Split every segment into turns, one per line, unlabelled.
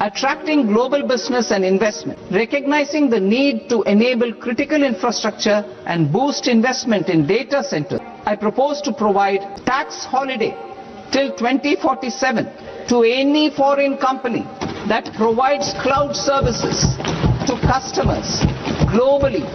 attracting global business and investment, recognizing the need to enable critical infrastructure and boost investment in data centers. I propose to provide tax holiday till 2047 to any foreign company that provides cloud services to customers globally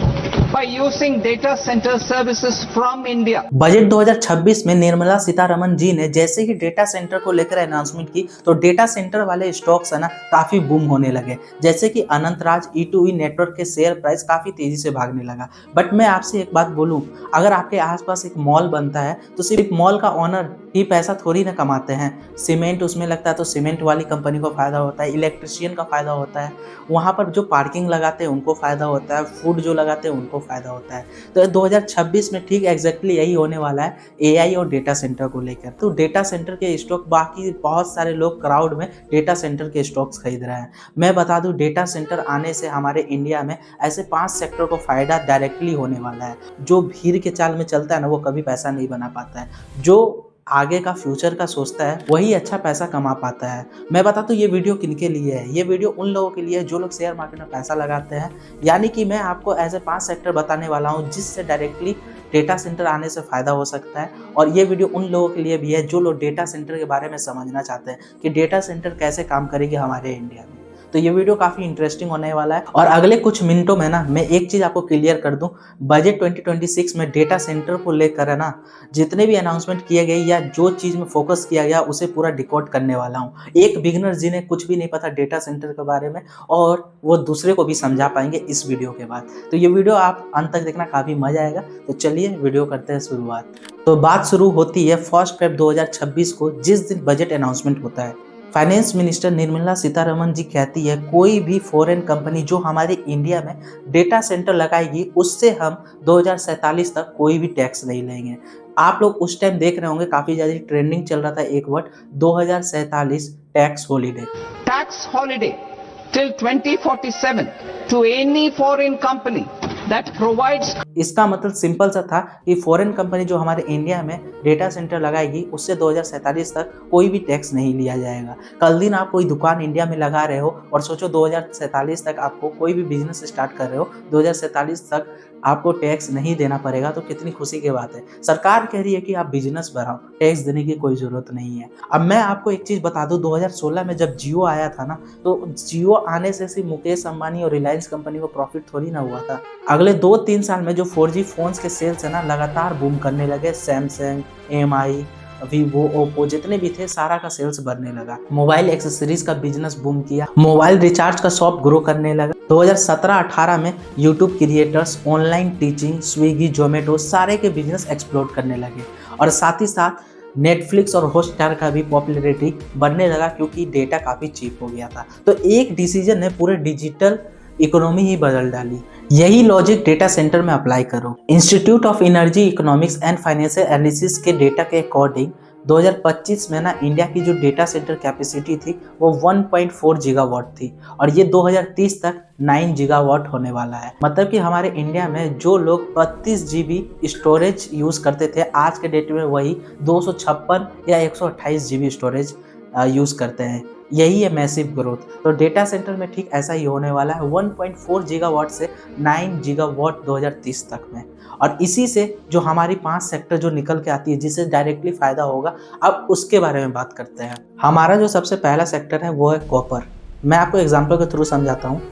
by using data center services from India.
Budget 2026 में निर्मला सीतारमण जी ने जैसे ही data centre को लेकर announcement की तो data centre वाले stocks है ना काफी बूम होने लगे। जैसे कि अनंतराज E2E नेटवर्क के शेयर प्राइस काफी तेजी से भागने लगा। बट मैं आपसे एक बात बोलूं, अगर आपके आसपास एक मॉल बनता है तो सिर्फ मॉल का ओनर ही पैसा थोड़ी ना कमाते हैं। सीमेंट उसमें लगता है तो सीमेंट वाली कंपनी को फायदा होता है, इलेक्ट्रिशियन का फायदा होता है, वहाँ पर जो पार्किंग लगाते हैं उनको फायदा होता है, फूड जो लगाते हैं उनको फायदा होता है। तो 2026 में ठीक एग्जैक्टली यही होने वाला है AI और डेटा सेंटर को लेकर। तो डेटा सेंटर के स्टॉक, बाकी बहुत सारे लोग क्राउड में डेटा सेंटर के स्टॉक्स खरीद रहे हैं। मैं बता दूं, डेटा सेंटर आने से हमारे इंडिया में ऐसे 5 सेक्टर को फायदा डायरेक्टली होने वाला है। जो भीड़ के चाल में चलता है ना वो कभी पैसा नहीं बना पाता है, जो आगे का फ्यूचर का सोचता है वही अच्छा पैसा कमा पाता है। मैं बता दूं ये वीडियो किनके लिए है, ये वीडियो उन लोगों के लिए है जो लोग शेयर मार्केट में पैसा लगाते हैं। यानी कि मैं आपको ऐसे 5 सेक्टर बताने वाला हूं जिससे डायरेक्टली डेटा सेंटर आने से फायदा हो सकता है। और ये वीडियो उन लोगों के लिए भी है जो लोग डेटा सेंटर के बारे में समझना चाहते हैं कि डेटा सेंटर कैसे काम करेगी हमारे इंडिया में। तो ये वीडियो काफ़ी इंटरेस्टिंग होने वाला है। और अगले कुछ मिनटों में ना मैं एक चीज़ आपको क्लियर कर दूं, बजट 2026 में डेटा सेंटर को लेकर है ना जितने भी अनाउंसमेंट किए गए या जो चीज़ में फोकस किया गया उसे पूरा डिकोड करने वाला हूं। एक बिगिनर जिन्हें कुछ भी नहीं पता डेटा सेंटर के बारे में और वो दूसरे को भी समझा पाएंगे इस वीडियो के बाद। तो ये वीडियो आप अंत तक देखना, काफ़ी मजा आएगा। तो चलिए वीडियो करते हैं शुरुआत। तो बात शुरू होती है 1 फरवरी 2026 को, जिस दिन बजट अनाउंसमेंट होता है। फाइनेंस मिनिस्टर निर्मला सीतारमण जी कहती है कोई भी फॉरेन कंपनी जो हमारे इंडिया में डेटा सेंटर लगाएगी उससे हम 2047 तक कोई भी टैक्स नहीं लेंगे। आप लोग उस टाइम देख रहे होंगे काफी ज्यादा ट्रेंडिंग चल रहा था एक word 2047 tax holiday.
Tax holiday till 2047 to any foreign company that provides।
इसका मतलब सिंपल सा था कि फॉरेन कंपनी जो हमारे इंडिया में डेटा सेंटर लगाएगी उससे 2047 तक कोई भी टैक्स नहीं लिया जाएगा। कल दिन आप कोई दुकान इंडिया में लगा रहे हो और सोचो 2047 तक आपको कोई भी बिजनेस स्टार्ट कर रहे हो, 2047 तक आपको टैक्स नहीं देना पड़ेगा, तो कितनी खुशी की बात है। सरकार कह रही है कि आप बिजनेस बढ़ाओ, टैक्स देने की कोई जरूरत नहीं है। अब मैं आपको एक चीज बता दूं, 2016 में जब जियो आया था ना, तो जियो आने से सिर्फ मुकेश अंबानी और रिलायंस कंपनी को प्रॉफिट थोड़ी ना हुआ था। अगले 2-3 साल में जो 4G फोन्स के सेल्स है ना लगातार बूम करने लगे। सैमसंग, MI, वीवो, ओप्पो जितने भी थे सारा का सेल्स बढ़ने लगा। मोबाइल एक्सेसरीज का बिजनेस बूम किया, मोबाइल रिचार्ज का शॉप ग्रो करने लगा। 2017-18 में YouTube creators, online teaching, Swiggy, Zomato सारे के बिजनेस एक्सप्लोर करने लगे। और साथ ही साथ नेटफ्लिक्स और हॉटस्टार का भी पॉपुलैरिटी बढ़ने लगा क्योंकि डेटा काफ़ी चीप हो गया था। तो एक डिसीजन ने पूरे डिजिटल इकोनॉमी ही बदल डाली। यही लॉजिक डेटा सेंटर में अप्लाई करो। Institute of energy economics and financial analysis के डेटा के अकॉर्डिंग 2025 में ना इंडिया की जो डेटा सेंटर कैपेसिटी थी वो 1.4 गीगावाट थी और ये 2030 तक 9 गीगावाट होने वाला है। मतलब कि हमारे इंडिया में जो लोग 32 GB स्टोरेज यूज़ करते थे आज के डेट में वही 256 या 128 GB स्टोरेज यूज़ करते हैं। यही है मैसिव ग्रोथ। तो डेटा सेंटर में ठीक ऐसा ही होने वाला है, 1.4 गीगावाट से 9 गीगावाट 2030 तक में। और इसी से जो हमारी 5 सेक्टर जो निकल के आती है जिससे डायरेक्टली फायदा होगा, अब उसके बारे में बात करते हैं। हमारा जो सबसे पहला सेक्टर है वो है कॉपर। मैं आपको एग्जाम्पल के थ्रू समझाता हूँ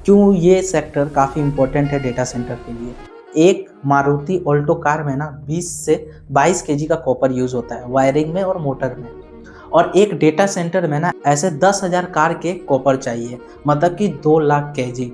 क्यों ये सेक्टर काफ़ी इंपॉर्टेंट है डेटा सेंटर के लिए। एक मारुति ऑल्टो कार में ना 20 से 22 kg का कॉपर यूज़ होता है वायरिंग में और मोटर में। और एक डेटा सेंटर में ना ऐसे 10,000 कार के कॉपर चाहिए, मतलब कि 2 लाख kg।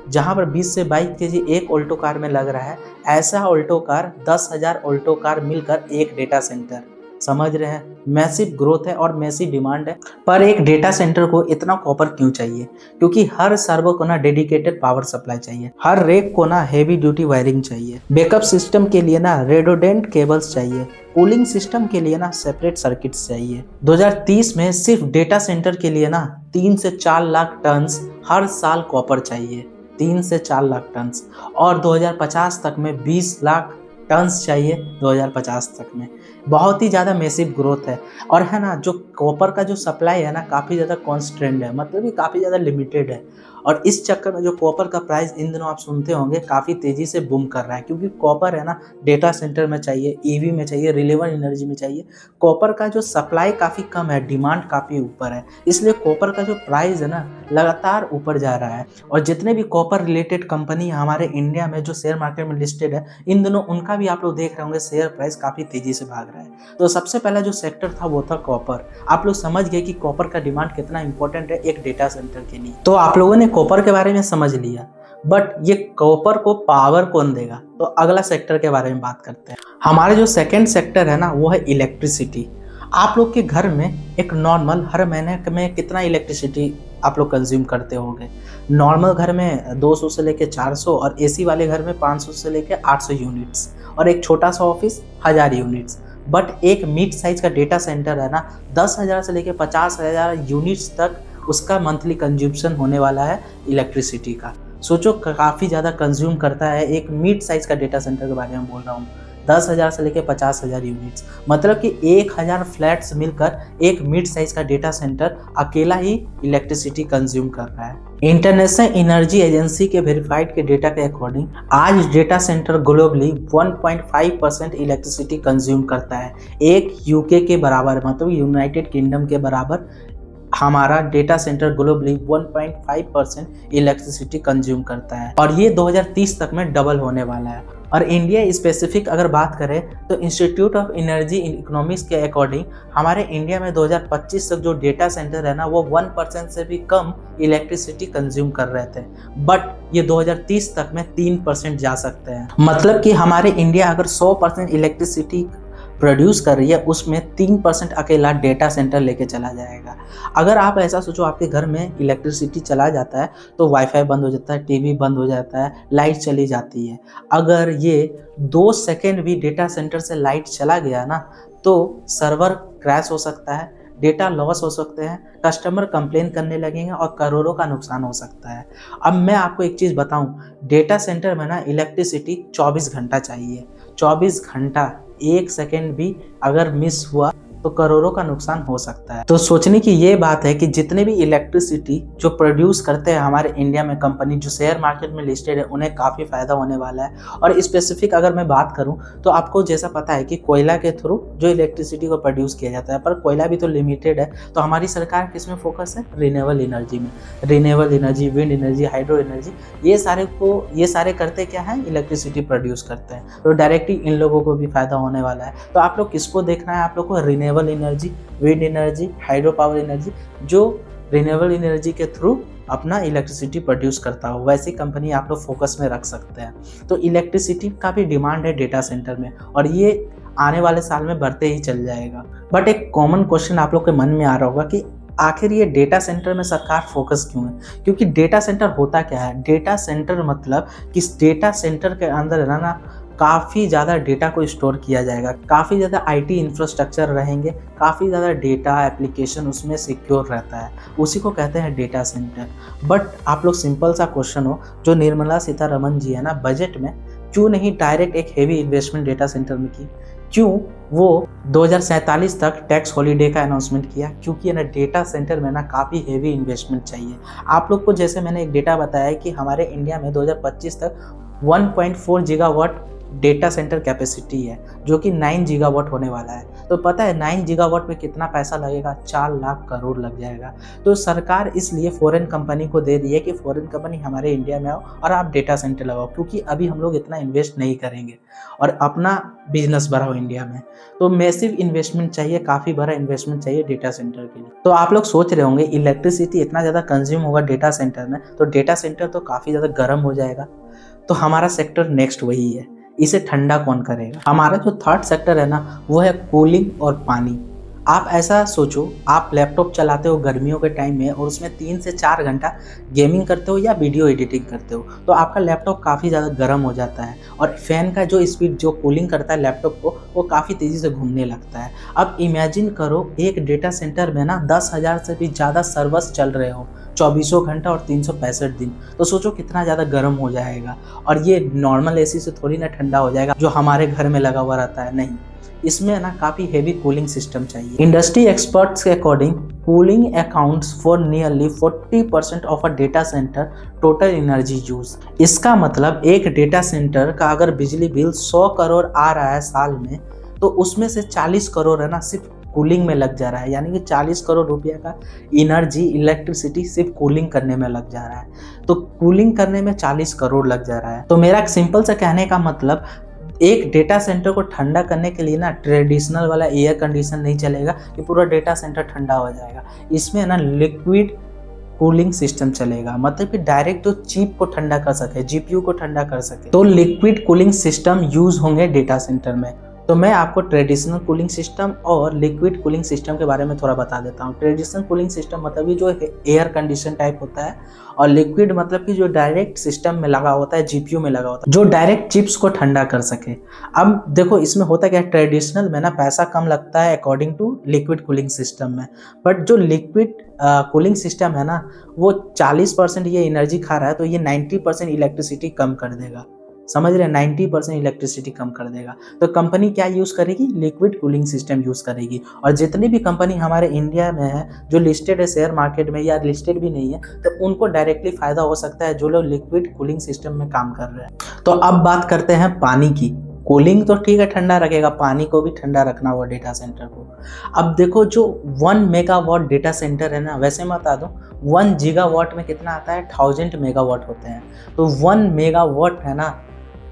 जहाँ पर 20 से 22 kg एक ऑल्टो कार में लग रहा है, ऐसा ऑल्टो कार 10,000 ऑल्टो कार मिलकर एक डेटा सेंटर। समझ रहे हैं, मैसिव ग्रोथ है और मैसिव डिमांड है। पर एक डेटा सेंटर को इतना कॉपर क्यों चाहिए? क्योंकि हर सर्वर को ना डेडिकेटेड पावर सप्लाई चाहिए, हर रेक को ना हेवी ड्यूटी वायरिंग चाहिए, बैकअप सिस्टम के लिए ना रेडोडेंट केबल्स चाहिए, कूलिंग सिस्टम के लिए ना सेपरेट सर्किट्स चाहिए। 2030 में सिर्फ डेटा सेंटर के लिए ना 3 से 4 लाख टन हर साल कॉपर चाहिए, 3 से 4 लाख टन। और 2050 तक में 20 लाख टन्स चाहिए 2050 तक में। बहुत ही ज़्यादा मैसिव ग्रोथ है। और है ना जो कॉपर का जो सप्लाई है ना काफ़ी ज़्यादा कॉन्स्ट्रेंट है, मतलब कि काफ़ी ज़्यादा लिमिटेड है। और इस चक्कर में जो कॉपर का प्राइस इन दिनों आप सुनते होंगे काफ़ी तेज़ी से बूम कर रहा है, क्योंकि कॉपर है ना डेटा सेंटर में चाहिए, ईवी में चाहिए, रिन्यूएबल एनर्जी में चाहिए। कॉपर का जो सप्लाई काफ़ी कम है, डिमांड काफ़ी ऊपर है, इसलिए कॉपर का जो प्राइस है ना लगातार ऊपर जा रहा है। और जितने भी कॉपर रिलेटेड कंपनी हमारे इंडिया में जो शेयर मार्केट में लिस्टेड है, इन दिनों उनका भी आप लोग देख रहे होंगे शेयर प्राइस काफ़ी तेज़ी से भाग रहा है। तो सबसे पहला जो सेक्टर था वो था कॉपर। आप लोग समझ गए कि कॉपर का डिमांड कितना इंपॉर्टेंट है एक डेटा सेंटर के लिए। तो आप लोगों ने कॉपर के बारे में समझ लिया, बट ये कॉपर को पावर कौन देगा? तो अगला सेक्टर के बारे में बात करते हैं। हमारे जो सेकंड सेक्टर है ना वो है इलेक्ट्रिसिटी। आप लोग के घर में एक नॉर्मल हर महीने में कितना इलेक्ट्रिसिटी आप लोग कंज्यूम करते होंगे? नॉर्मल घर में 200 से लेके 400 और एसी वाले घर में 500 से लेके 800 यूनिट्स और एक छोटा सा ऑफिस 1000 यूनिट्स। बट एक मिड साइज का डेटा सेंटर है ना 10,000 से लेके 50,000 यूनिट्स तक उसका मंथली कंज्यूमशन होने वाला है इलेक्ट्रिसिटी का। सोचो काफ़ी ज़्यादा कंज्यूम करता है। एक मिड साइज का डेटा सेंटर के बारे में बोल रहा हूँ, 10,000 से लेके 50,000 यूनिट्स, मतलब कि 1000 फ्लैट्स मिलकर एक मिड साइज का डेटा सेंटर अकेला ही इलेक्ट्रिसिटी कंज्यूम कर रहा है। इंटरनेशनल एनर्जी एजेंसी के वेरीफाइड के डेटा के अकॉर्डिंग आज data centre globally 1.5% electricity consume करता है। एक यूके के बराबर, मतलब यूनाइटेड किंगडम के बराबर हमारा data centre globally 1.5% electricity consume करता है और ये 2030 तक में डबल होने वाला है। और इंडिया स्पेसिफिक अगर बात करें तो इंस्टीट्यूट ऑफ एनर्जी इकोनॉमिक्स के अकॉर्डिंग हमारे इंडिया में 2025 तक जो डेटा सेंटर है ना वो 1% से भी कम इलेक्ट्रिसिटी कंज्यूम कर रहे थे, बट ये 2030 तक में 3% जा सकते हैं। मतलब कि हमारे इंडिया अगर 100% इलेक्ट्रिसिटी प्रोड्यूस कर रही है उसमें 3% अकेला डेटा सेंटर लेके चला जाएगा। अगर आप ऐसा सोचो आपके घर में इलेक्ट्रिसिटी चला जाता है तो वाईफाई बंद हो जाता है, टीवी बंद हो जाता है, लाइट चली जाती है। अगर ये 2 सेकेंड भी डेटा सेंटर से लाइट चला गया ना तो सर्वर क्रैश हो सकता है, डेटा लॉस हो सकते हैं, कस्टमर कंप्लेन करने लगेंगे और करोड़ों का नुकसान हो सकता है। अब मैं आपको एक चीज़ बताऊं, डेटा सेंटर में ना इलेक्ट्रिसिटी 24 घंटा चाहिए। 24 घंटा, 1 सेकेंड भी अगर मिस हुआ तो करोड़ों का नुकसान हो सकता है। तो सोचने की ये बात है कि जितने भी इलेक्ट्रिसिटी जो प्रोड्यूस करते हैं हमारे इंडिया में कंपनी जो शेयर मार्केट में लिस्टेड है उन्हें काफ़ी फ़ायदा होने वाला है। और स्पेसिफिक अगर मैं बात करूं तो आपको जैसा पता है कि कोयला के थ्रू जो इलेक्ट्रिसिटी को प्रोड्यूस किया जाता है, पर कोयला भी तो लिमिटेड है। तो हमारी सरकार किस में फोकस है? रिन्यूएबल एनर्जी में। Renewable energy, wind energy, hydro energy, ये सारे करते क्या है? इलेक्ट्रिसिटी प्रोड्यूस करते हैं। तो डायरेक्टली इन लोगों को भी फायदा होने वाला है। तो आप लोग किसको देखना है? आप लोग को renewable energy, wind energy, hydro power energy, जो रिन्यूएबल एनर्जी के थ्रू अपना इलेक्ट्रिसिटी प्रोड्यूस करता हो, वैसी कंपनी आप लोग फोकस में रख सकते हैं। तो इलेक्ट्रिसिटी का भी डिमांड है डेटा सेंटर में और ये आने वाले साल में बढ़ते ही चल जाएगा। बट एक कॉमन क्वेश्चन आप लोग के मन में आ रहा होगा कि आखिर ये डेटा सेंटर में सरकार फोकस क्यों है? क्योंकि डेटा सेंटर होता क्या है? डेटा सेंटर मतलब कि डेटा सेंटर के अंदर है ना काफ़ी ज़्यादा डेटा को स्टोर किया जाएगा, काफ़ी ज़्यादा आईटी इंफ्रास्ट्रक्चर रहेंगे, काफ़ी ज़्यादा डेटा एप्लीकेशन उसमें सिक्योर रहता है, उसी को कहते हैं डेटा सेंटर। बट आप लोग सिंपल सा क्वेश्चन हो, जो निर्मला सीतारमण जी है ना बजट में क्यों नहीं डायरेक्ट एक हेवी इन्वेस्टमेंट डेटा सेंटर में की? क्यों वो 2047 तक टैक्स हॉलीडे का अनाउंसमेंट किया? क्योंकि ना डेटा सेंटर में ना काफ़ी हेवी इन्वेस्टमेंट चाहिए। आप लोग को जैसे मैंने एक डेटा बताया कि हमारे इंडिया में 2025 तक 1.4 गीगावाट डेटा सेंटर कैपेसिटी है, जो कि 9 गीगावाट होने वाला है। तो पता है 9 गीगावाट में कितना पैसा लगेगा? 4 लाख करोड़ लग जाएगा। तो सरकार इसलिए फॉरेन कंपनी को दे दी है कि फॉरेन कंपनी हमारे इंडिया में आओ और आप डेटा सेंटर लगाओ, क्योंकि अभी हम लोग इतना इन्वेस्ट नहीं करेंगे और अपना बिजनेस बढ़ाओ इंडिया में। तो मैसिव इन्वेस्टमेंट चाहिए, काफ़ी बड़ा इन्वेस्टमेंट चाहिए डेटा सेंटर के लिए। तो आप लोग सोच रहे होंगे इलेक्ट्रिसिटी इतना ज़्यादा कंज्यूम होगा डेटा सेंटर में, तो डेटा सेंटर तो काफ़ी ज़्यादा गर्म हो जाएगा। तो हमारा सेक्टर नेक्स्ट वही है, इसे ठंडा कौन करेगा? हमारा जो थर्ड सेक्टर है ना वो है कूलिंग और पानी। आप ऐसा सोचो, आप लैपटॉप चलाते हो गर्मियों के टाइम में और उसमें 3 से 4 घंटा गेमिंग करते हो या वीडियो एडिटिंग करते हो, तो आपका लैपटॉप काफ़ी ज़्यादा गर्म हो जाता है और फैन का जो स्पीड जो कूलिंग करता है लैपटॉप को वो काफ़ी तेज़ी से घूमने लगता है। अब इमेजिन करो एक डेटा सेंटर में ना 10,000 से भी ज़्यादा सर्वर्स चल रहे हो, 24 घंटा और 365 दिन। तो सोचो कितना ज़्यादा गर्म हो जाएगा। और ये नॉर्मल एसी से थोड़ी ना ठंडा हो जाएगा जो हमारे घर में लगा हुआ रहता है, नहीं, इसमें ना काफ़ी हेवी कूलिंग सिस्टम चाहिए। इंडस्ट्री एक्सपर्ट्स के according cooling accounts for nearly 40% of a data centre total energy use. इसका मतलब एक डेटा सेंटर का अगर बिजली बिल 100 करोड़ आ रहा है साल में, तो उसमें से 40 करोड़ है ना सिर्फ कूलिंग में लग जा रहा है। यानी कि 40 करोड़ रुपया का एनर्जी इलेक्ट्रिसिटी सिर्फ कूलिंग करने में लग जा रहा है। तो कूलिंग करने में 40 करोड़ लग जा रहा है। तो मेरा सिंपल से कहने का मतलब, एक डेटा सेंटर को ठंडा करने के लिए ना ट्रेडिशनल वाला एयर कंडीशन नहीं चलेगा कि पूरा डेटा सेंटर ठंडा हो जाएगा। इसमें ना लिक्विड कूलिंग सिस्टम चलेगा, मतलब कि डायरेक्ट जो चिप को ठंडा कर सके, जीपीयू को ठंडा कर सके, तो लिक्विड कूलिंग सिस्टम यूज होंगे डेटा सेंटर में। तो मैं आपको ट्रेडिशनल कूलिंग सिस्टम और लिक्विड कूलिंग सिस्टम के बारे में थोड़ा बता देता हूँ। ट्रेडिशनल कूलिंग सिस्टम मतलब ये जो एयर कंडीशन टाइप होता है, और लिक्विड मतलब कि जो डायरेक्ट सिस्टम में लगा होता है, जीपीयू में लगा होता है, जो डायरेक्ट चिप्स को ठंडा कर सके। अब देखो इसमें होता क्या है, ट्रेडिशनल में ना पैसा कम लगता है according to liquid cooling system में, बट जो लिक्विड कूलिंग सिस्टम है ना, वो 40% ये एनर्जी खा रहा है, तो ये 90% इलेक्ट्रिसिटी कम कर देगा। समझ रहे हैं, 90% इलेक्ट्रिसिटी कम कर देगा। तो कंपनी क्या यूज़ करेगी, लिक्विड कूलिंग सिस्टम यूज़ करेगी। और जितनी भी कंपनी हमारे इंडिया में है जो लिस्टेड है शेयर मार्केट में या लिस्टेड भी नहीं है, तो उनको डायरेक्टली फ़ायदा हो सकता है जो लोग लिक्विड कूलिंग सिस्टम में काम कर रहे हैं। तो अब बात करते हैं पानी की। कूलिंग तो ठीक है ठंडा रखेगा, पानी को भी ठंडा रखना होगा डेटा सेंटर को। अब देखो जो 1 मेगावाट डेटा सेंटर है ना, वैसे मैं बता दूँ 1 गीगावाट में कितना आता है, 1000 मेगावाट होते हैं। तो 1 मेगावाट है ना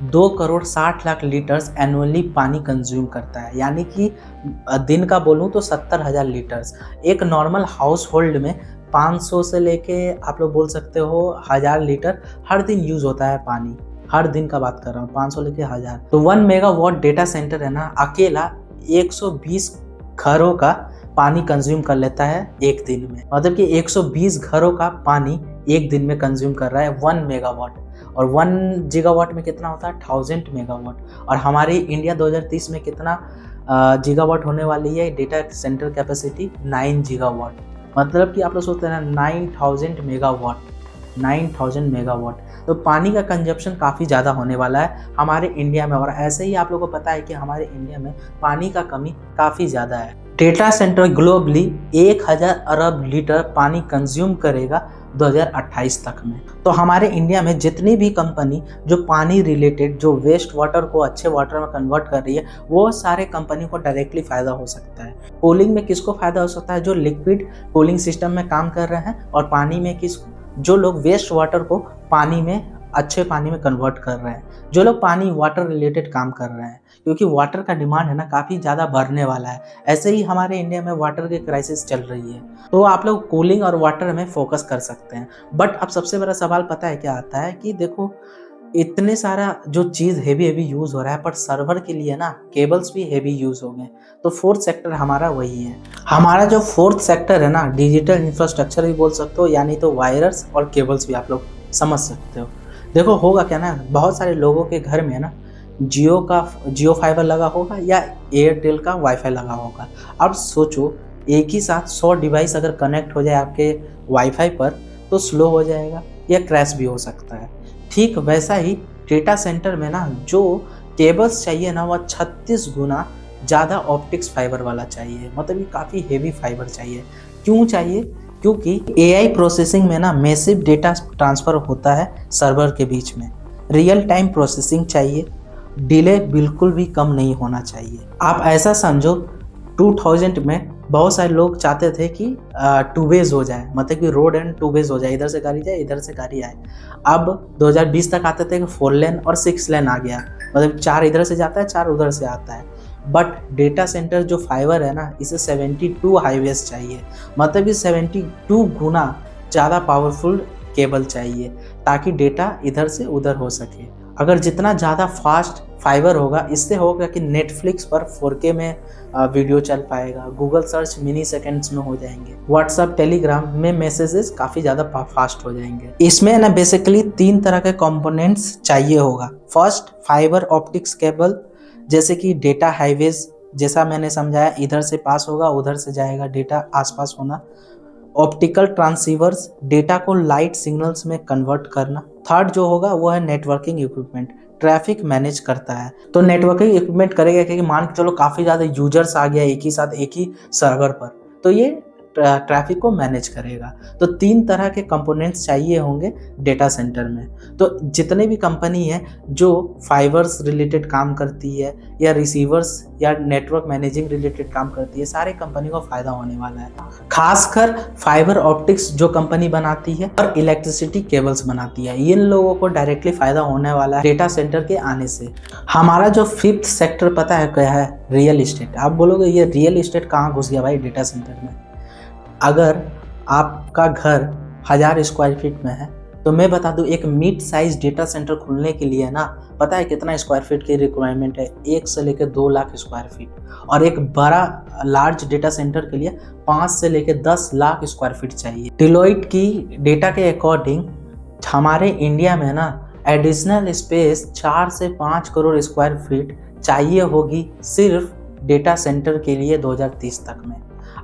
2 करोड़ 60 लाख लीटर्स एनुअली पानी कंज्यूम करता है। यानी कि दिन का बोलूँ तो 70,000 लीटर्स। एक नॉर्मल हाउस होल्ड में 500 से लेके आप लोग बोल सकते हो 1000 लीटर हर दिन यूज़ होता है पानी। हर दिन का बात कर रहा हूँ, 500 लेके 1000। तो 1 मेगावाट डेटा सेंटर है ना, अकेला 120 घरों का पानी कंज्यूम कर लेता है एक दिन में। मतलब कि 120 घरों का पानी एक दिन में कंज्यूम कर रहा है 1 मेगावाट। और 1 गीगावाट में कितना होता है, 1000 मेगावाट। और हमारे इंडिया 2030 में कितना गीगावाट होने वाली है डेटा सेंटर कैपेसिटी, 9 गीगावाट। मतलब कि आप लोग सोचते हैं ना 9000 मेगावाट, 9000 मेगावाट। तो पानी का कंजप्शन काफ़ी ज़्यादा होने वाला है हमारे इंडिया में। और ऐसे ही आप लोगों को पता है कि हमारे इंडिया में पानी का कमी काफ़ी ज़्यादा है। डेटा सेंटर ग्लोबली 1000 अरब लीटर पानी कंज्यूम करेगा 2028 तक में। तो हमारे इंडिया में जितनी भी कंपनी जो पानी रिलेटेड जो वेस्ट वाटर को अच्छे वाटर में कन्वर्ट कर रही है, वो सारे कंपनी को डायरेक्टली फ़ायदा हो सकता है। कूलिंग में किसको फ़ायदा हो सकता है, जो लिक्विड कूलिंग सिस्टम में काम कर रहे हैं। और पानी में किसको, जो लोग वेस्ट वाटर को पानी में अच्छे पानी में कन्वर्ट कर रहे हैं, जो लोग पानी वाटर रिलेटेड काम कर रहे हैं। क्योंकि वाटर का डिमांड है ना काफ़ी ज़्यादा बढ़ने वाला है। ऐसे ही हमारे इंडिया में वाटर की क्राइसिस चल रही है, तो आप लोग कूलिंग और वाटर में फोकस कर सकते हैं। बट अब सबसे बड़ा सवाल पता है क्या आता है कि देखो इतने सारा जो चीज़ हेवी यूज़ हो रहा है, पर सर्वर के लिए ना केबल्स भी हेवी यूज़ हो गए। तो 4th सेक्टर हमारा वही है। हमारा जो 4th सेक्टर है ना, डिजिटल इंफ्रास्ट्रक्चर भी बोल सकते हो, यानी तो वायर्स और केबल्स भी आप लोग समझ सकते हो। देखो होगा क्या ना, बहुत सारे लोगों के घर में ना जियो फाइबर लगा होगा या एयरटेल का वाईफाई लगा होगा। अब सोचो एक ही साथ 100 डिवाइस अगर कनेक्ट हो जाए आपके वाईफाई पर, तो स्लो हो जाएगा या क्रैश भी हो सकता है। ठीक वैसा ही डेटा सेंटर में ना जो केबल्स चाहिए ना, वह 36 गुना ज़्यादा ऑप्टिक्स फाइबर वाला चाहिए। मतलब ये काफ़ी हेवी फाइबर चाहिए। क्यों चाहिए, क्योंकि AI प्रोसेसिंग में ना मैसिव डेटा ट्रांसफ़र होता है सर्वर के बीच में। रियल टाइम प्रोसेसिंग चाहिए, डिले बिल्कुल भी कम नहीं होना चाहिए। आप ऐसा समझो 2000 में बहुत सारे लोग चाहते थे कि 2 वेज हो जाए, मतलब कि रोड एंड 2 वेज हो जाए, इधर से गाड़ी जाए इधर से गाड़ी आए। अब 2020 तक आते थे कि 4 लेन और 6 लेन आ गया, मतलब 4 इधर से जाता है 4 उधर से आता है। बट डेटा सेंटर जो फाइबर है ना, इसे 72 हाईवेज चाहिए। मतलब कि 72 गुना ज़्यादा पावरफुल केबल चाहिए ताकि डेटा इधर से उधर हो सके। अगर जितना ज़्यादा फास्ट फाइबर होगा, इससे होगा कि नेटफ्लिक्स पर 4K में वीडियो चल पाएगा, गूगल सर्च मिनी सेकेंड्स में हो जाएंगे, व्हाट्सएप टेलीग्राम में मैसेजेस काफ़ी ज़्यादा फास्ट हो जाएंगे। इसमें ना बेसिकली 3 तरह के कंपोनेंट्स चाहिए होगा। फर्स्ट, फाइबर ऑप्टिक्स केबल, जैसे कि डेटा हाईवेज, जैसा मैंने समझाया, इधर से पास होगा उधर से जाएगा, डेटा आसपास होना। ऑप्टिकल ट्रांसीवर्स, डेटा को लाइट सिग्नल्स में कन्वर्ट करना। थर्ड जो होगा वो है नेटवर्किंग इक्विपमेंट, ट्रैफिक मैनेज करता है। तो नेटवर्किंग इक्विपमेंट करेगा क्योंकि मान के चलो काफ़ी ज़्यादा यूजर्स आ गया एक ही साथ एक ही सर्वर पर, तो ये ट्रैफिक को मैनेज करेगा। तो 3 तरह के कंपोनेंट्स चाहिए होंगे डेटा सेंटर में। तो जितने भी कंपनी है जो फाइबर्स रिलेटेड काम करती है या रिसीवर्स या नेटवर्क मैनेजिंग रिलेटेड काम करती है, सारे कंपनी को फ़ायदा होने वाला है। खासकर फाइबर ऑप्टिक्स जो कंपनी बनाती है और इलेक्ट्रिसिटी केबल्स बनाती है, इन लोगों को डायरेक्टली फ़ायदा होने वाला है डेटा सेंटर के आने से। हमारा जो 5th सेक्टर पता है क्या है? Real estate. आप बोलोगे ये रियल इस्टेट कहाँ घुस गया भाई डेटा सेंटर में? अगर आपका घर 1000 स्क्वायर फीट में है तो मैं बता दूं एक मिड साइज डेटा सेंटर खुलने के लिए ना, पता है कितना स्क्वायर फीट की रिक्वायरमेंट है? 1 से लेकर 2 लाख स्क्वायर फीट। और एक बड़ा लार्ज डेटा सेंटर के लिए 5 से लेकर 10 लाख स्क्वायर फीट चाहिए। डिलॉइट की डेटा के अकॉर्डिंग हमारे इंडिया में ना एडिशनल स्पेस 4 से 5 करोड़ स्क्वायर फीट चाहिए होगी सिर्फ डेटा सेंटर के लिए 2030 तक में।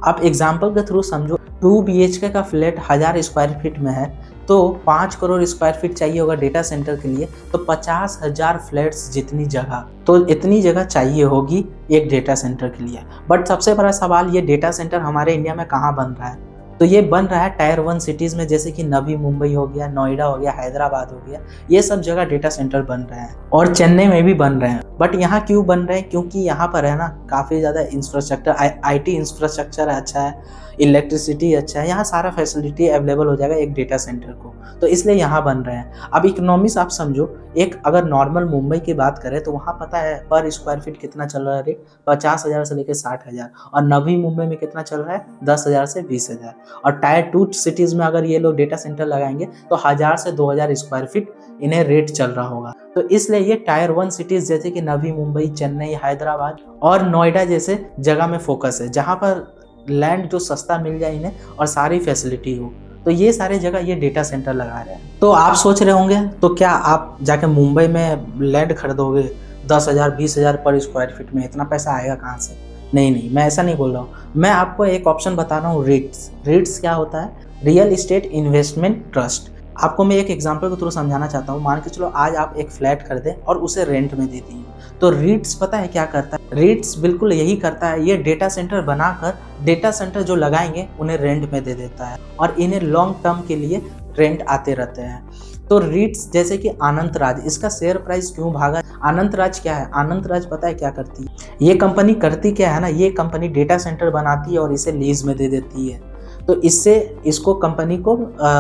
आप एग्जाम्पल के थ्रू समझो, 2 BHK का फ्लैट 1000 स्क्वायर फीट में है तो 5 करोड़ स्क्वायर फीट चाहिए होगा डेटा सेंटर के लिए, तो 50,000 फ्लैट्स जितनी जगह, तो इतनी जगह चाहिए होगी एक डेटा सेंटर के लिए। बट सबसे बड़ा सवाल, ये डेटा सेंटर हमारे इंडिया में कहाँ बन रहा है? तो ये बन रहा है टायर 1 सिटीज़ में, जैसे कि नवी मुंबई हो गया, नोएडा हो गया, हैदराबाद हो गया, ये सब जगह डेटा सेंटर बन रहे हैं। और चेन्नई में भी बन रहे हैं। बट यहाँ क्यों बन रहे हैं? क्योंकि यहाँ पर है ना काफ़ी ज़्यादा इंफ्रास्ट्रक्चर, IT इंफ्रास्ट्रक्चर अच्छा है, इलेक्ट्रिसिटी अच्छा है, यहाँ सारा फैसिलिटी अवेलेबल हो जाएगा एक डेटा सेंटर को, तो इसलिए यहाँ बन रहे हैं। अब इकोनॉमिक्स आप समझो, एक अगर नॉर्मल मुंबई की बात करें तो वहाँ पता है पर स्क्वायर फीट कितना चल रहा है रेट? 50,000 से लेकर 60,000। और नवी मुंबई में कितना चल रहा है? 10,000 से 20,000। और टायर 2 सिटीज़ में अगर ये लोग डेटा सेंटर लगाएंगे तो 1000 से 2000 स्क्वायर फीट इन्हें रेट चल रहा होगा। तो इसलिए ये टायर 1 सिटीज़ जैसे कि नवी मुंबई, चेन्नई, हैदराबाद और नोएडा जैसे जगह में फोकस है, जहाँ पर लैंड जो सस्ता मिल जाए इन्हें और सारी फैसिलिटी हो। तो ये सारे जगह ये डेटा सेंटर लगा रहे हैं। तो आप सोच रहे होंगे तो क्या आप जाके मुंबई में लैंड खरीदोगे 10,000 20,000 पर स्क्वायर फीट में? इतना पैसा आएगा कहाँ से? नहीं, मैं ऐसा नहीं बोल रहा हूँ। मैं आपको एक ऑप्शन बता रहा हूँ, REITs क्या होता है? Real estate investment trust. आपको मैं एक एग्जांपल के थ्रू समझाना चाहता हूँ। मान के चलो आज आप एक फ्लैट खरीदें और उसे रेंट में दे दिए, तो REITs पता है क्या करता है? REITs बिल्कुल यही करता है, ये डेटा सेंटर बनाकर डेटा सेंटर जो लगाएंगे उन्हें रेंट में दे देता है और इन्हें लॉन्ग टर्म के लिए रेंट आते रहते हैं। तो REITs जैसे कि अनंत राज, इसका शेयर प्राइस क्यों भागा? अनंत राज क्या है? अनंत राज पता है क्या करती है? ये कंपनी करती क्या है ना, ये कंपनी डेटा सेंटर बनाती है और इसे लीज में दे देती है। तो इससे इसको कंपनी को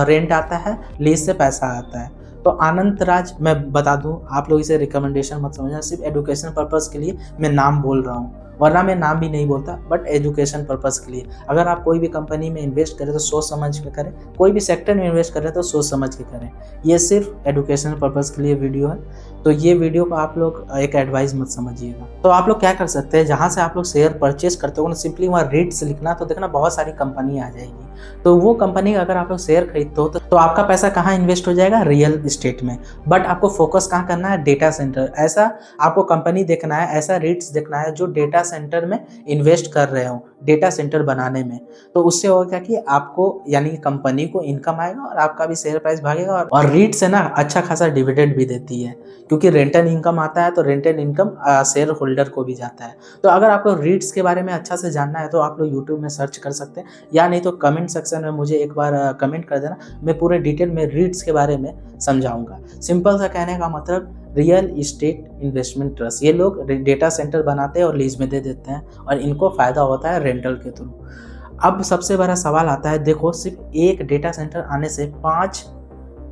रेंट आता है, लीज से पैसा आता है। तो अनंत राज मैं बता दूं, आप लोग इसे रिकमेंडेशन मत समझना, सिर्फ एजुकेशन पर्पस के लिए मैं नाम बोल रहा हूँ, वरना मैं नाम भी नहीं बोलता, बट एजुकेशन पर्पस के लिए। अगर आप कोई भी कंपनी में इन्वेस्ट करें तो सोच समझ के करें, कोई भी सेक्टर में इन्वेस्ट करें तो सोच समझ के करें। ये सिर्फ एजुकेशन पर्पस के लिए वीडियो है, तो ये वीडियो को आप लोग एक एडवाइस मत समझिएगा। तो आप लोग क्या कर सकते हैं, जहाँ से आप लोग शेयर परचेज करते हो ना, सिंपली वहाँ REITs लिखना, तो देखना बहुत सारी कंपनी आ जाएगी। तो वो कंपनी अगर आप लोग शेयर खरीदते हो तो आपका पैसा कहाँ इन्वेस्ट हो जाएगा? रियल इस्टेट में। बट आपको फोकस कहाँ करना है? Data centre. ऐसा आपको कंपनी देखना है, ऐसा REITs देखना है जो डेटा सेंटर में इन्वेस्ट कर रहे हो, डेटा सेंटर बनाने में। तो उससे होगा कि आपको यानी कंपनी को इनकम आएगा और आपका भी शेयर प्राइस भागेगा। और REIT से ना अच्छा खासा डिविडेंड भी देती है, क्योंकि रेंटल इनकम आता है, तो रेंटल इनकम शेयर होल्डर को भी जाता है। तो अगर आपको REITs के बारे में अच्छा से जानना है तो आप लोग यूट्यूब में सर्च कर सकते हैं, या नहीं तो कमेंट सेक्शन में मुझे एक बार कमेंट कर देना, मैं पूरे डिटेल में REITs के बारे में समझाऊंगा। सिंपल सा कहने का मतलब रियल इस्टेट इन्वेस्टमेंट ट्रस्ट, ये लोग डेटा सेंटर बनाते हैं और लीज में दे देते हैं और इनको फ़ायदा होता है रेंटल के थ्रू। अब सबसे बड़ा सवाल आता है, देखो सिर्फ एक डेटा सेंटर आने से 5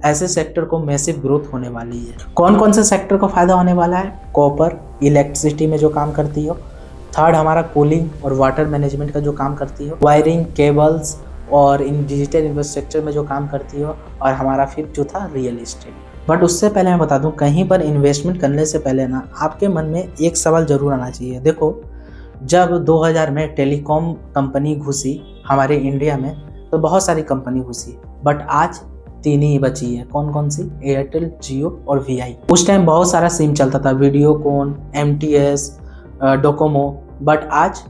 ऐसे सेक्टर को मैसिव ग्रोथ होने वाली है। कौन कौन से सेक्टर को फ़ायदा होने वाला है? कॉपर, इलेक्ट्रिसिटी में जो काम करती हो। थर्ड हमारा कूलिंग और वाटर मैनेजमेंट का जो काम करती हो। वायरिंग, केबल्स और इन डिजिटल इंफ्रास्ट्रक्चर में जो काम करती हो। और हमारा फिफ्थ जो था रियल इस्टेट। बट उससे पहले मैं बता दूं, कहीं पर इन्वेस्टमेंट करने से पहले ना आपके मन में एक सवाल जरूर आना चाहिए। देखो जब 2000 में टेलीकॉम कंपनी घुसी हमारे इंडिया में तो बहुत सारी कंपनी घुसी, बट आज 3 ही बची है। कौन कौन सी? एयरटेल, जियो और वी। उस टाइम बहुत सारा सिम चलता था, वीडियोकॉन, MTS, डोकोमो, बट आज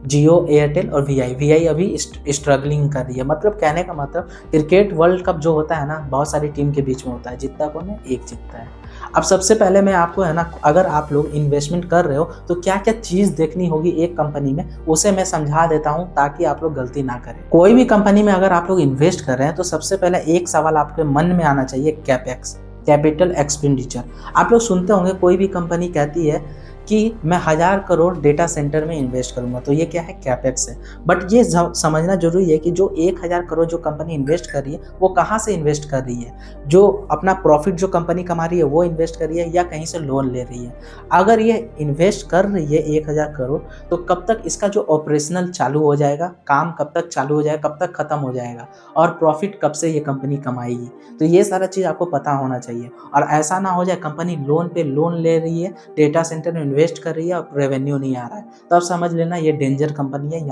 जियो, एयरटेल और वी अभी स्ट्रगलिंग कर रही है। मतलब कहने का मतलब क्रिकेट वर्ल्ड कप जो होता है ना, बहुत सारी टीम के बीच में होता है, जीतता कौन है? एक जीतता है। अब सबसे पहले मैं आपको है ना, अगर आप लोग इन्वेस्टमेंट कर रहे हो तो क्या क्या चीज़ देखनी होगी एक कंपनी में, उसे मैं समझा देता हूँ ताकि आप लोग गलती ना करें। कोई भी कंपनी में अगर आप लोग इन्वेस्ट कर रहे हैं तो सबसे पहले एक सवाल आपके मन में आना चाहिए, कैपेक्स, कैपिटल एक्सपेंडिचर। आप लोग सुनते होंगे कोई भी कंपनी कहती है कि मैं 1000 करोड़ डेटा सेंटर में इन्वेस्ट करूंगा, तो ये क्या है? कैपेक्स है। बट ये समझना जरूरी है कि जो 1000 करोड़ जो कंपनी इन्वेस्ट कर रही है वो कहाँ से इन्वेस्ट कर रही है? जो अपना प्रॉफिट जो कंपनी कमा रही है वो इन्वेस्ट कर रही है या कहीं से लोन ले रही है? अगर ये इन्वेस्ट कर रही है 1000 करोड़, तो कब तक इसका जो ऑपरेशनल चालू हो जाएगा, काम कब तक चालू हो जाएगा, कब तक खत्म हो जाएगा, और प्रॉफिट कब से ये कंपनी कमाएगी? तो ये सारा चीज़ आपको पता होना चाहिए। और ऐसा ना हो जाए कंपनी लोन पे लोन ले रही है, डेटा सेंटर में इन्वेस्ट कर रही है और रेवेन्यू नहीं आ रहा है, तब समझ लेना ये डेंजर कंपनी है,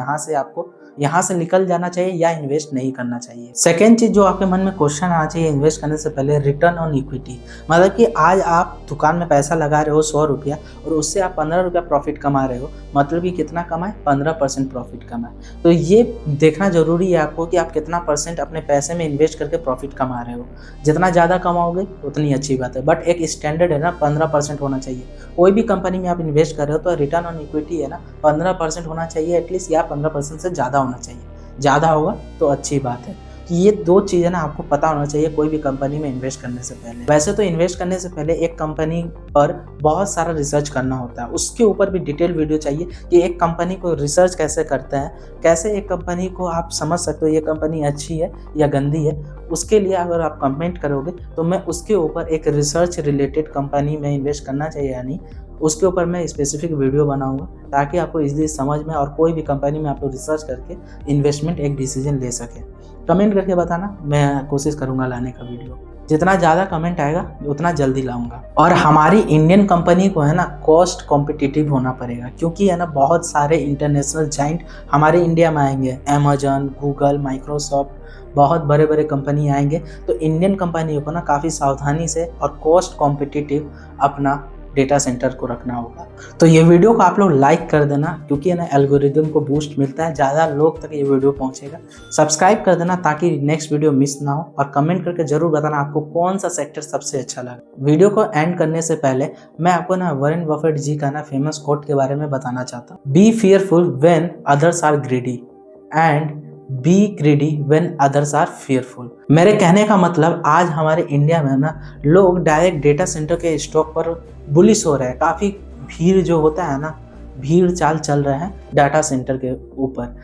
यहाँ से निकल जाना चाहिए या इन्वेस्ट नहीं करना चाहिए। सेकेंड चीज जो आपके मन में क्वेश्चन आना चाहिए इन्वेस्ट करने से पहले, रिटर्न ऑन इक्विटी। मतलब कि आज आप दुकान में पैसा लगा रहे हो 100 रुपया और उससे आप 15 रुपया प्रॉफिट कमा रहे हो, मतलब कि कितना कमाए? 15% प्रॉफिट कमाए। तो ये देखना जरूरी है आपको कि आप कितना परसेंट अपने पैसे में इन्वेस्ट करके प्रॉफिट कमा रहे हो। जितना ज़्यादा कमाओगे उतनी अच्छी बात है, बट एक स्टैंडर्ड है ना, 15% होना चाहिए। कोई भी कंपनी में आप इन्वेस्ट कर रहे हो तो रिटर्न ऑन इक्विटी है ना 15% होना चाहिए एटलीस्ट, या 15% से ज़्यादा होना चाहिए। ज़्यादा होगा तो अच्छी बात है। कि ये दो चीज़ें ना आपको पता होना चाहिए कोई भी कंपनी में इन्वेस्ट करने से पहले। वैसे तो इन्वेस्ट करने से पहले एक कंपनी पर बहुत सारा रिसर्च करना होता है, उसके ऊपर भी डिटेल वीडियो चाहिए कि एक कंपनी को रिसर्च कैसे करते हैं, कैसे एक कंपनी को आप समझ सकते हो ये कंपनी अच्छी है या गंदी है। उसके लिए अगर आप कमेंट करोगे तो मैं उसके ऊपर एक रिसर्च रिलेटेड कंपनी में इन्वेस्ट करना चाहिए या नहीं, उसके ऊपर मैं स्पेसिफिक वीडियो बनाऊंगा ताकि आपको इजीली समझ में और कोई भी कंपनी में आप लोग रिसर्च करके इन्वेस्टमेंट एक डिसीजन ले सकें। कमेंट करके बताना, मैं कोशिश करूंगा लाने का वीडियो। जितना ज़्यादा कमेंट आएगा उतना जल्दी लाऊंगा। और हमारी इंडियन कंपनी को है ना कॉस्ट कॉम्पिटिटिव होना पड़ेगा, क्योंकि है ना बहुत सारे इंटरनेशनल जाइंट हमारे इंडिया में आएंगे, अमेजन, गूगल, माइक्रोसॉफ्ट, बहुत बड़े बड़े कंपनी आएंगे। तो इंडियन कंपनियों को ना काफ़ी सावधानी से और कॉस्ट कॉम्पिटिटिव अपना डेटा सेंटर को रखना होगा। तो ये वीडियो को आप लोग लाइक कर देना, क्योंकि है ना एल्गोरिदम को बूस्ट मिलता है, ज़्यादा लोग तक ये वीडियो पहुंचेगा। सब्सक्राइब कर देना ताकि नेक्स्ट वीडियो मिस ना हो, और कमेंट करके जरूर बताना आपको कौन सा सेक्टर सबसे अच्छा लगा। वीडियो को एंड करने से पहले मैं आपको ना वॉरेन बफेट जी का ना फेमस कोट के बारे में बताना चाहता हूँ। Be fearful when others are greedy and be greedy when others are fearful. मेरे कहने का मतलब आज हमारे इंडिया में ना लोग डायरेक्ट डेटा सेंटर के स्टॉक पर बुलिश हो रहे हैं। काफ़ी भीड़ जो होता है ना, भीड़ चाल चल रहे हैं डाटा सेंटर के ऊपर,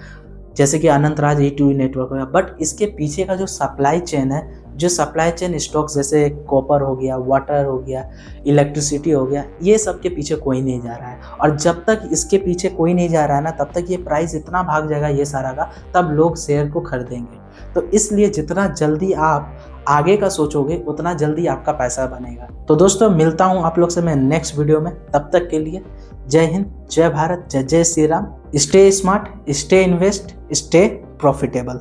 जैसे कि अनंतराज E2E नेटवर्क हो गया। बट इसके पीछे का जो सप्लाई चेन है, जो सप्लाई चेन स्टॉक्स जैसे कॉपर हो गया, वाटर हो गया, इलेक्ट्रिसिटी हो गया, ये सब के पीछे कोई नहीं जा रहा है। और जब तक इसके पीछे कोई नहीं जा रहा है ना, तब तक ये प्राइस इतना भाग जाएगा ये सारा का, तब लोग शेयर को खरीदेंगे। तो इसलिए जितना जल्दी आप आगे का सोचोगे उतना जल्दी आपका पैसा बनेगा। तो दोस्तों मिलता हूँ आप लोग से मैं नेक्स्ट वीडियो में, तब तक के लिए जय हिंद, जय भारत, जय जय Shri Ram. Stay smart, stay invest, stay profitable.